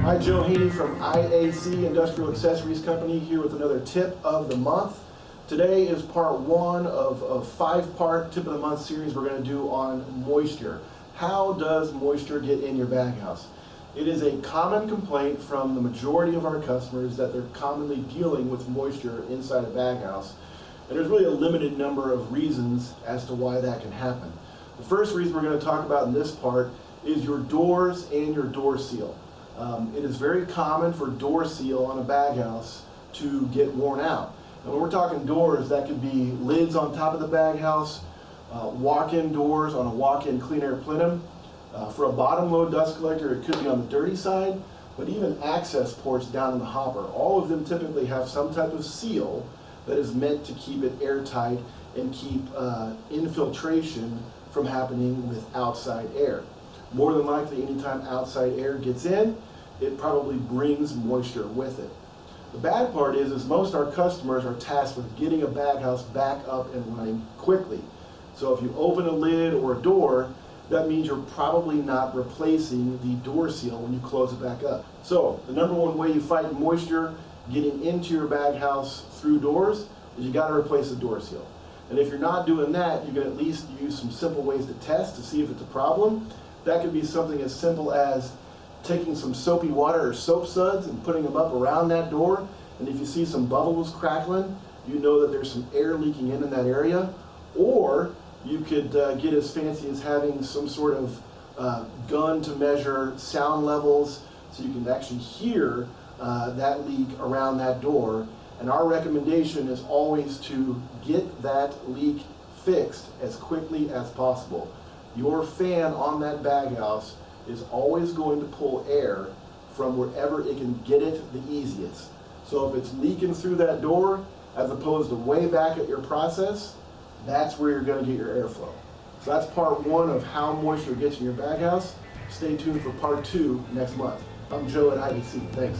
Hi, Joe Haney from IAC Industrial Accessories Company here with another tip of the month. Today is part one of a five-part tip of the month series we're going to do on moisture. How does moisture get in your baghouse? It is a common complaint from the majority of our customers that they're commonly dealing with moisture inside a baghouse. And there's really a limited number of reasons as to why that can happen. The first reason we're going to talk about in this part is your doors and your door seal. It is very common for door seal on a baghouse to get worn out. And when we're talking doors, that could be lids on top of the baghouse, walk-in doors on a walk-in clean air plenum. For a bottom load dust collector, it could be on the dirty side, but even access ports down in the hopper. All of them typically have some type of seal that is meant to keep it airtight and keep infiltration from happening with outside air. More than likely, anytime outside air gets in, it probably brings moisture with it. The bad part is most our customers are tasked with getting a baghouse back up and running quickly. So if you open a lid or a door, that means you're probably not replacing the door seal when you close it back up. So the number one way you fight moisture getting into your baghouse through doors is you got to replace the door seal. And if you're not doing that, you can at least use some simple ways to test to see if it's a problem. That could be something as simple as taking some soapy water or soap suds and putting them up around that door. And if you see some bubbles crackling, you know that there's some air leaking in that area. Or you could get as fancy as having some sort of gun to measure sound levels so you can actually hear that leak around that door. And our recommendation is always to get that leak fixed as quickly as possible. Your fan on that baghouse is always going to pull air from wherever it can get it the easiest. So if it's leaking through that door, as opposed to way back at your process, that's where you're going to get your airflow. So that's part one of how moisture gets in your baghouse. Stay tuned for part two next month. I'm Joe at IAC. Thanks.